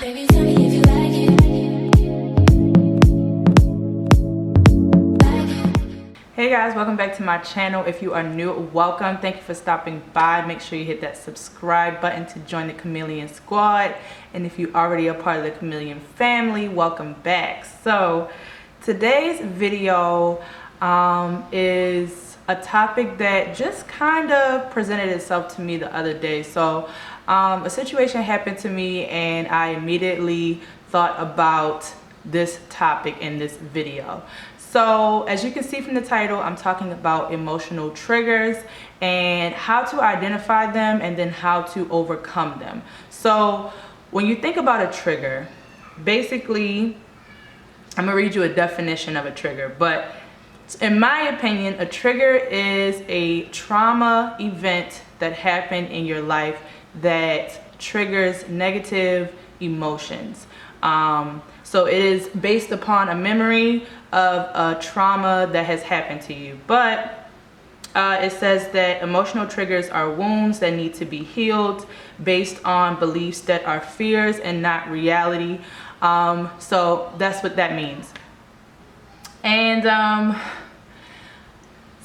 Baby, tell me if you like it. Hey guys, welcome back to my channel. If you are new, welcome. Thank you for stopping by. Make sure you hit that subscribe button to join the Chameleon Squad. And if you already are part of the Chameleon family, welcome back. So today's video is a topic that just kind of presented itself to me the other day. So a situation happened to me and I immediately thought about this topic in this video. So as you can see from the title, I'm talking about emotional triggers and how to identify them and then how to overcome them. So when you think about a trigger, basically, I'm gonna read you a definition of a trigger, but in my opinion, a trigger is a trauma event that happened in your life that triggers negative emotions. So it is based upon a memory of a trauma that has happened to you. But it says that emotional triggers are wounds that need to be healed based on beliefs that are fears and not reality. So that's what that means. And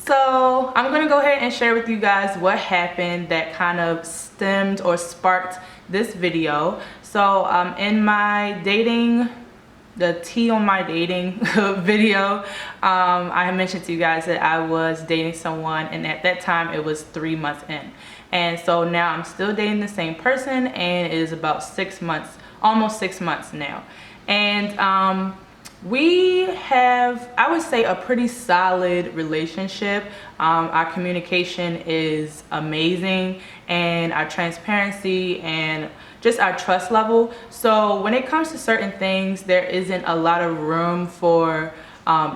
so I'm gonna go ahead and share with you guys what happened that kind of stemmed or sparked this video. So in my dating, the tea on my dating video, I had mentioned to you guys that I was dating someone, and at that time it was 3 months in. And so now I'm still dating the same person, and it is about 6 months, almost 6 months now. And we have, I would say, a pretty solid relationship. Our communication is amazing, and our transparency and just our trust level. So when it comes to certain things, there isn't a lot of room for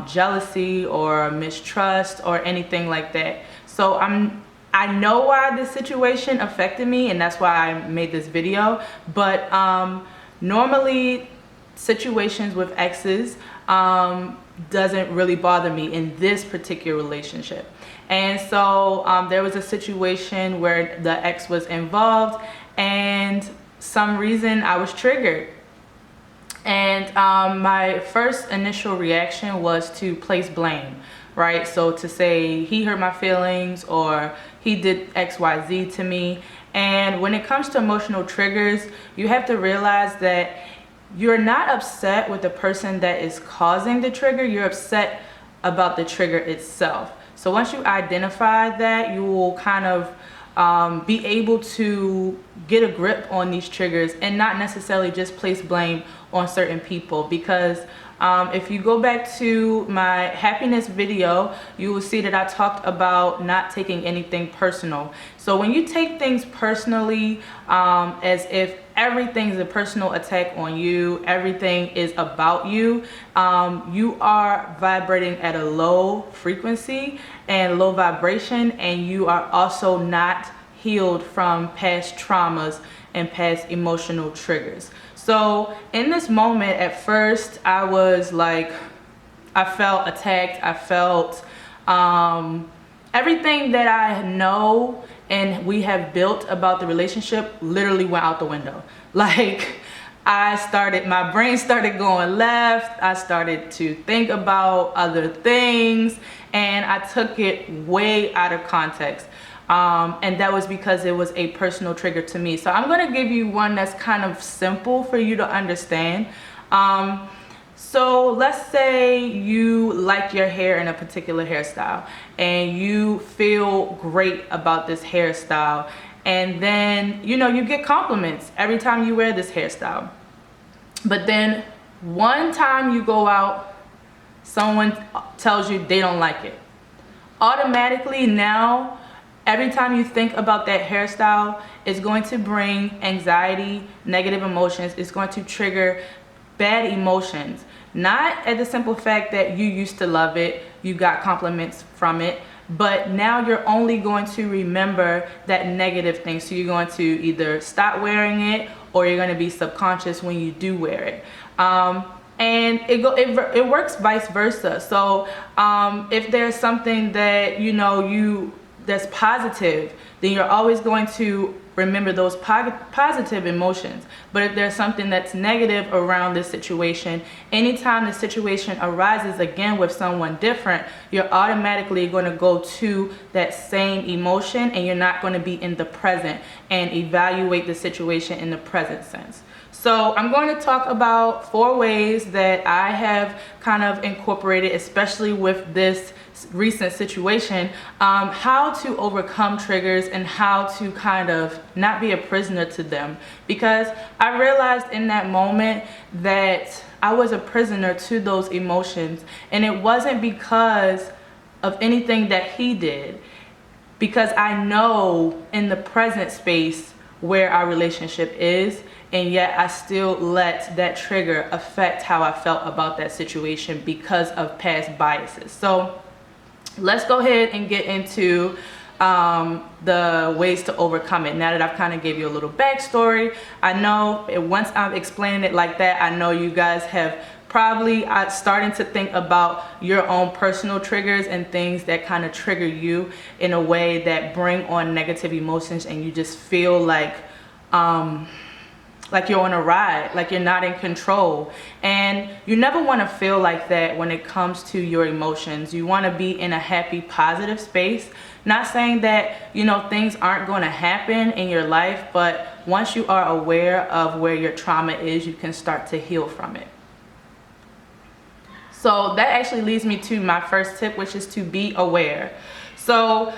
jealousy or mistrust or anything like that. So I know why this situation affected me, and that's why I made this video. But normally situations with exes doesn't really bother me in this particular relationship. And so there was a situation where the ex was involved, and some reason I was triggered. And my first initial reaction was to place blame, right? So to say he hurt my feelings or he did XYZ to me. And when it comes to emotional triggers, you have to realize that you're not upset with the person that is causing the trigger, you're upset about the trigger itself. So once you identify that, you will kind of be able to get a grip on these triggers and not necessarily just place blame on certain people. Because if you go back to my happiness video, you will see that I talked about not taking anything personal. So when you take things personally, as if everything's a personal attack on you, everything is about you, you are vibrating at a low frequency and low vibration, and you are also not healed from past traumas and past emotional triggers. So in this moment, at first, I was like, I felt attacked. I felt everything that I know and we have built about the relationship literally went out the window. Like, my brain started going left. I started to think about other things, and I took it way out of context. And that was because it was a personal trigger to me. So I'm going to give you one that's kind of simple for you to understand. So let's say you like your hair in a particular hairstyle and you feel great about this hairstyle, and then you get compliments every time you wear this hairstyle. But then one time you go out, someone tells you they don't like it. Automatically now, every time you think about that hairstyle, it's going to bring anxiety, negative emotions. It's going to trigger bad emotions. Not at the simple fact that you used to love it, you got compliments from it, but now you're only going to remember that negative thing. So you're going to either stop wearing it or you're going to be subconscious when you do wear it. And it works vice versa. So if there's something that you that's positive, then you're always going to remember those positive emotions. But if there's something that's negative around this situation, anytime the situation arises again with someone different, you're automatically going to go to that same emotion, and you're not going to be in the present and evaluate the situation in the present sense. So I'm going to talk about 4 ways that I have kind of incorporated, especially with this recent situation, how to overcome triggers and how to kind of not be a prisoner to them. Because I realized in that moment that I was a prisoner to those emotions, and it wasn't because of anything that he did, because I know in the present space where our relationship is, and yet I still let that trigger affect how I felt about that situation because of past biases. So let's go ahead and get into the ways to overcome it. Now that I've kind of gave you a little backstory, I know once I'm explaining it like that, I know you guys have probably starting to think about your own personal triggers and things that kind of trigger you in a way that bring on negative emotions, and you just feel like you're on a ride, like you're not in control. And you never want to feel like that when it comes to your emotions. You want to be in a happy, positive space. Not saying that, you know, things aren't going to happen in your life, but once you are aware of where your trauma is, you can start to heal from it. So that actually leads me to my first tip, which is to be aware. So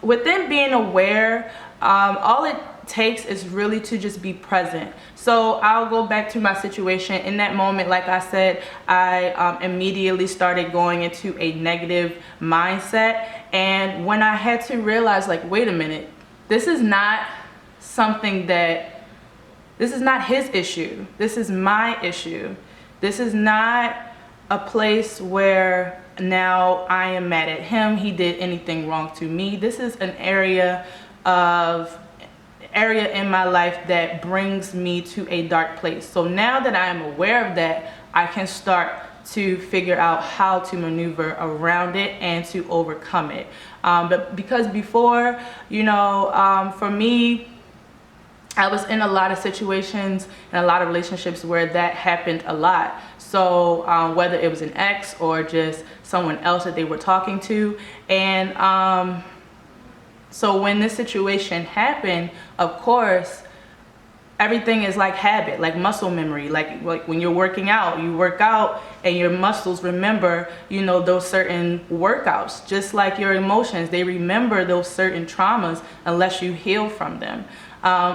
within being aware, all it takes is really to just be present. So I'll go back to my situation. In that moment, like I said, I immediately started going into a negative mindset. And when I had to realize, like, wait a minute, this is not something that, this is not his issue. This is my issue. This is not a place where now I am mad at him, he did anything wrong to me. This is an area in my life that brings me to a dark place. So now that I am aware of that, I can start to figure out how to maneuver around it and to overcome it. But because before, you know, for me, I was in a lot of situations and a lot of relationships where that happened a lot. So whether it was an ex or just someone else that they were talking to, and so when this situation happened, of course, everything is like habit, like muscle memory. Like when you're working out, you work out and your muscles remember, you know, those certain workouts. Just like your emotions, they remember those certain traumas unless you heal from them.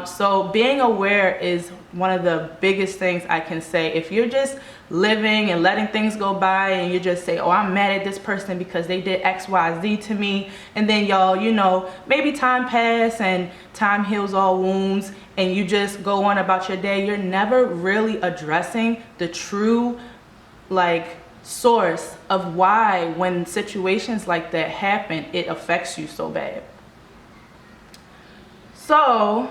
So being aware is one of the biggest things I can say. If you're just living and letting things go by and you just say, oh, I'm mad at this person because they did X, Y, Z to me, and then y'all, you know, maybe time pass and time heals all wounds and you just go on about your day, you're never really addressing the true, like, source of why when situations like that happen, it affects you so bad. So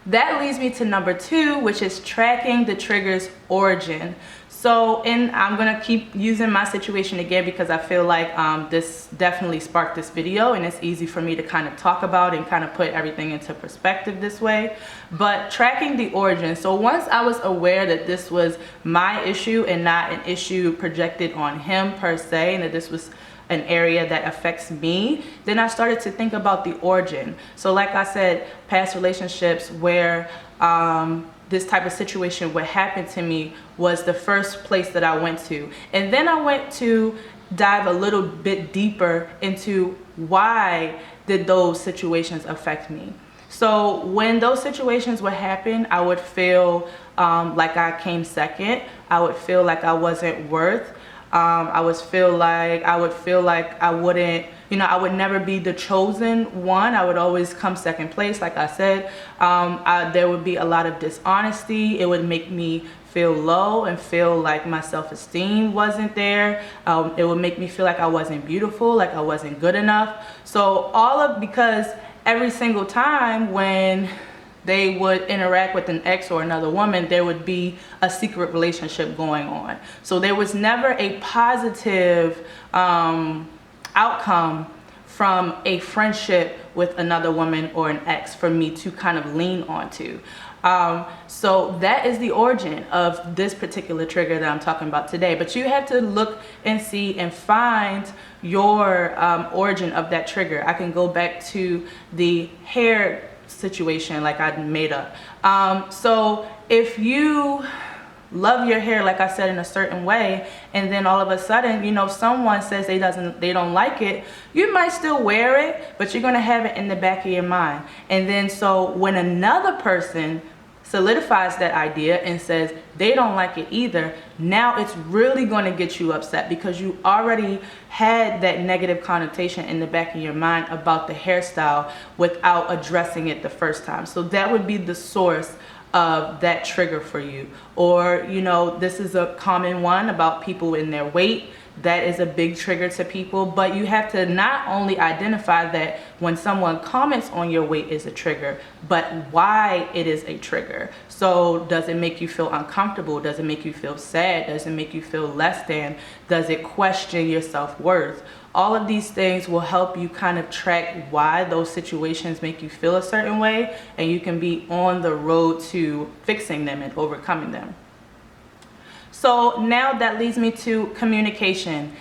that leads me to number 2, which is tracking the trigger's origin. So I'm gonna keep using my situation again because I feel like this definitely sparked this video, and it's easy for me to kind of talk about and kind of put everything into perspective this way. But tracking the origin. So once I was aware that this was my issue and not an issue projected on him per se, and that this was an area that affects me, then I started to think about the origin. So like I said, past relationships where this type of situation would happen to me was the first place that I went to. And then I went to dive a little bit deeper into why did those situations affect me. So when those situations would happen, I would feel like I came second. I would feel like I wasn't worth. I would feel like I wouldn't, you know, I would never be the chosen one. I would always come second place. Like I said, there would be a lot of dishonesty. It would make me feel low and feel like my self-esteem wasn't there. It would make me feel like I wasn't beautiful, like I wasn't good enough. So because every single time when they would interact with an ex or another woman, there would be a secret relationship going on. So there was never a positive outcome from a friendship with another woman or an ex for me to kind of lean onto. So that is the origin of this particular trigger that I'm talking about today. But you have to look and see and find your origin of that trigger. I can go back to the hair situation like I made up. So if you love your hair, like I said, in a certain way, and then all of a sudden, you know, someone says they don't like it, you might still wear it, but you're gonna have it in the back of your mind. And then so when another person solidifies that idea and says they don't like it either, now it's really going to get you upset because you already had that negative connotation in the back of your mind about the hairstyle without addressing it the first time. So that would be the source of that trigger for you. Or, you know, this is a common one about people in their weight. That is a big trigger to people, but you have to not only identify that when someone comments on your weight is a trigger, but why it is a trigger. So does it make you feel uncomfortable? Does it make you feel sad? Does it make you feel less than? Does it question your self-worth? All of these things will help you kind of track why those situations make you feel a certain way, and you can be on the road to fixing them and overcoming them. So now that leads me to communication.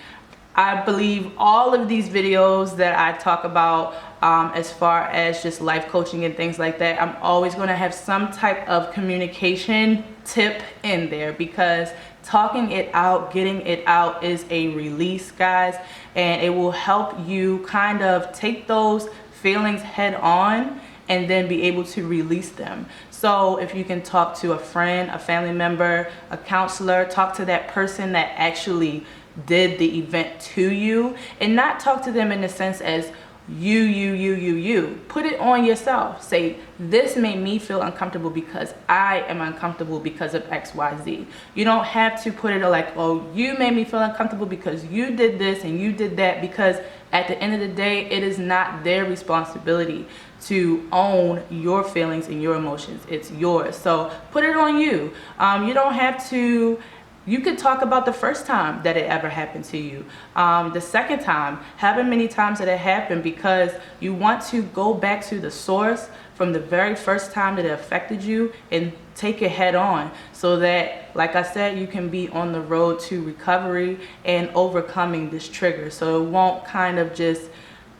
I believe all of these videos that I talk about as far as just life coaching and things like that, I'm always going to have some type of communication tip in there, because talking it out, getting it out is a release, guys, and it will help you kind of take those feelings head on and then be able to release them. So if you can talk to a friend, a family member, a counselor, talk to that person that actually did the event to you, and not talk to them in the sense as you. Put it on yourself. Say, this made me feel uncomfortable because I am uncomfortable because of XYZ. You don't have to put it like, oh, you made me feel uncomfortable because you did this and you did that, because at the end of the day, it is not their responsibility to own your feelings and your emotions. It's yours. So put it on you. You don't have to. You could talk about the first time that it ever happened to you, the second time, however many times that it happened, because you want to go back to the source from the very first time that it affected you and take it head on, so that, like I said, you can be on the road to recovery and overcoming this trigger. So it won't kind of just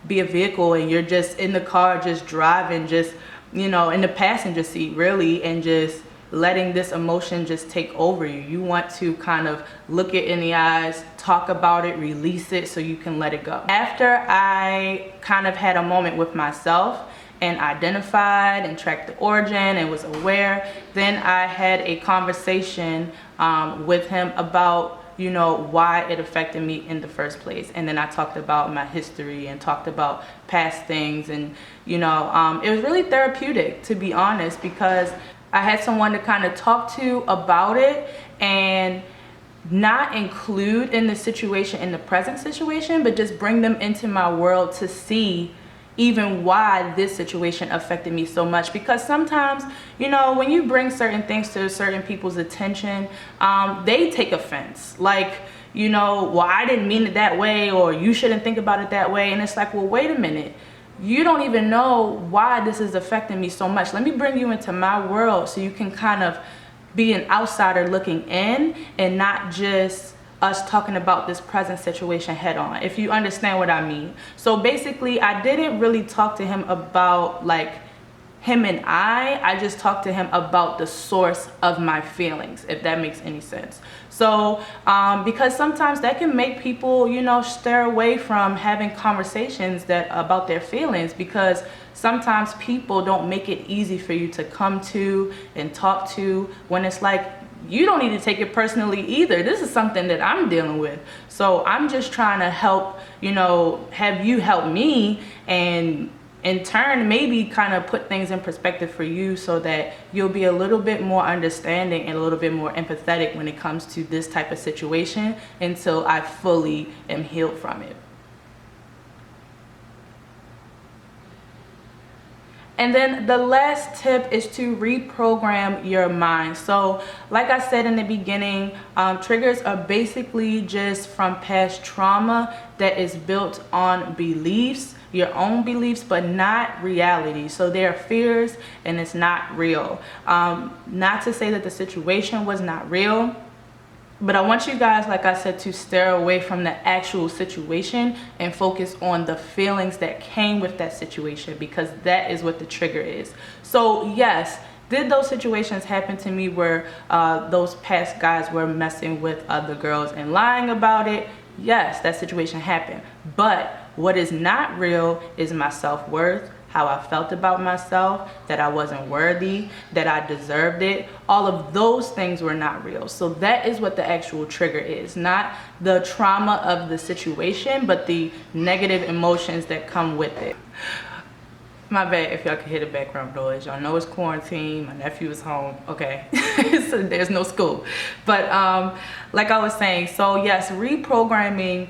be a vehicle and you're just in the car just driving, just, you know, in the passenger seat really, and just letting this emotion just take over you. You want to kind of look it in the eyes, talk about it, release it so you can let it go. After I kind of had a moment with myself and identified and tracked the origin and was aware, then I had a conversation with him about, you know, why it affected me in the first place. And then I talked about my history and talked about past things, and, you know, it was really therapeutic, to be honest, because I had someone to kind of talk to about it and not include in the situation, in the present situation, but just bring them into my world to see even why this situation affected me so much. Because sometimes, you know, when you bring certain things to certain people's attention, they take offense. Like, you know, well, I didn't mean it that way, or you shouldn't think about it that way. And it's like, well, wait a minute. You don't even know why this is affecting me so much. Let me bring you into my world so you can kind of be an outsider looking in, and not just us talking about this present situation head on, if you understand what I mean. So basically, I didn't really talk to him about like him and I just talked to him about the source of my feelings, if that makes any sense. So because sometimes that can make people, you know, stay away from having conversations about their feelings, because sometimes people don't make it easy for you to come to and talk to, when it's like, you don't need to take it personally either. This is something that I'm dealing with. So I'm just trying to help, you know, have you help me, and in turn maybe kind of put things in perspective for you, so that you'll be a little bit more understanding and a little bit more empathetic when it comes to this type of situation, until I fully am healed from it. And then the last tip is to reprogram your mind. So like I said in the beginning, triggers are basically just from past trauma that is built on beliefs, your own beliefs, but not reality. So they're fears and it's not real. Not to say that the situation was not real, but I want you guys, like I said, to steer away from the actual situation and focus on the feelings that came with that situation, because that is what the trigger is. So yes, did those situations happen to me where those past guys were messing with other girls and lying about it? Yes, that situation happened. But what is not real is my self-worth, how I felt about myself, that I wasn't worthy, that I deserved it. All of those things were not real. So that is what the actual trigger is, not the trauma of the situation, but the negative emotions that come with it. My bad if y'all can hear the background noise. Y'all know it's quarantine, my nephew is home, okay? So there's no school. But like I was saying, so yes, reprogramming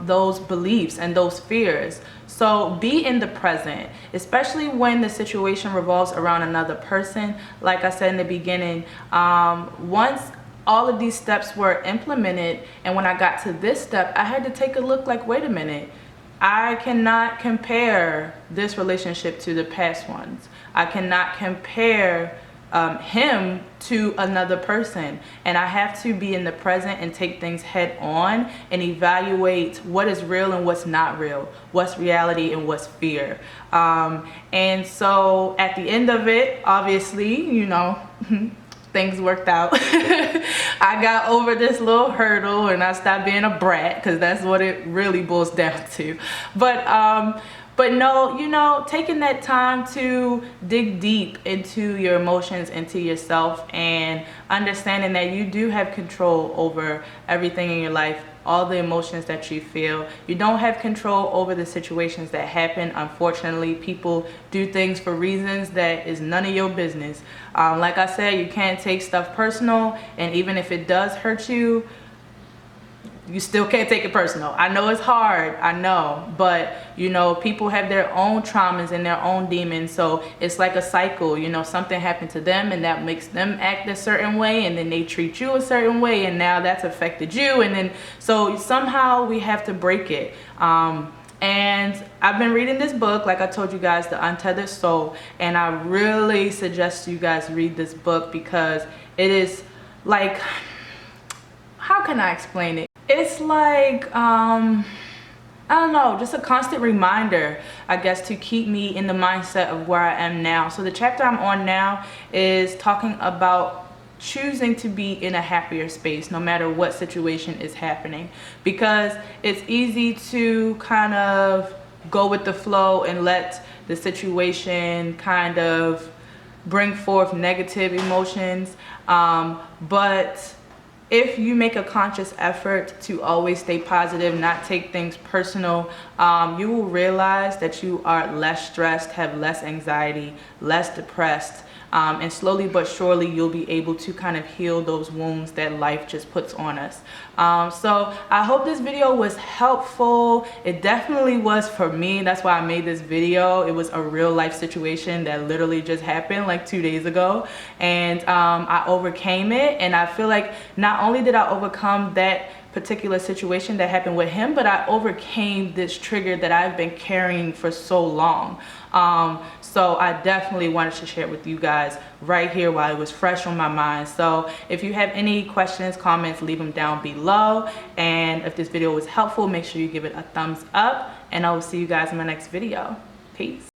those beliefs and those fears. So be in the present, especially when the situation revolves around another person. Like I said in the beginning, once all of these steps were implemented, and when I got to this step, I had to take a look like, wait a minute, I cannot compare this relationship to the past ones. I cannot compare him to another person, and I have to be in the present and take things head on and evaluate what is real and what's not real, what's reality and what's fear. And so at the end of it, obviously, you know, things worked out. I got over this little hurdle and I stopped being a brat, because that's what it really boils down to. But no, you know, taking that time to dig deep into your emotions, into yourself, and understanding that you do have control over everything in your life, all the emotions that you feel. You don't have control over the situations that happen. Unfortunately, people do things for reasons that is none of your business. Like I said, you can't take stuff personal, and even if it does hurt you, you still can't take it personal. I know it's hard, I know, but you know, people have their own traumas and their own demons, so it's like a cycle. You know, something happened to them and that makes them act a certain way, and then they treat you a certain way, and now that's affected you, and then so somehow we have to break it. And I've been reading this book, like I told you guys, The Untethered Soul, and I really suggest you guys read this book, because it is like, how can I explain it? It's like, I don't know, just a constant reminder, I guess, to keep me in the mindset of where I am now. So the chapter I'm on now is talking about choosing to be in a happier space no matter what situation is happening, because it's easy to kind of go with the flow and let the situation kind of bring forth negative emotions, but if you make a conscious effort to always stay positive, not take things personal, you will realize that you are less stressed, have less anxiety, less depressed, and slowly but surely you'll be able to kind of heal those wounds that life just puts on us. So I hope this video was helpful. It definitely was for me. That's why I made this video. It was a real life situation that literally just happened like 2 days ago, and I overcame it. And I feel like not only did I overcome that particular situation that happened with him, but I overcame this trigger that I've been carrying for so long. So I definitely wanted to share it with you guys right here while it was fresh on my mind. So if you have any questions, comments, leave them down below. And if this video was helpful, make sure you give it a thumbs up, and I will see you guys in my next video. Peace.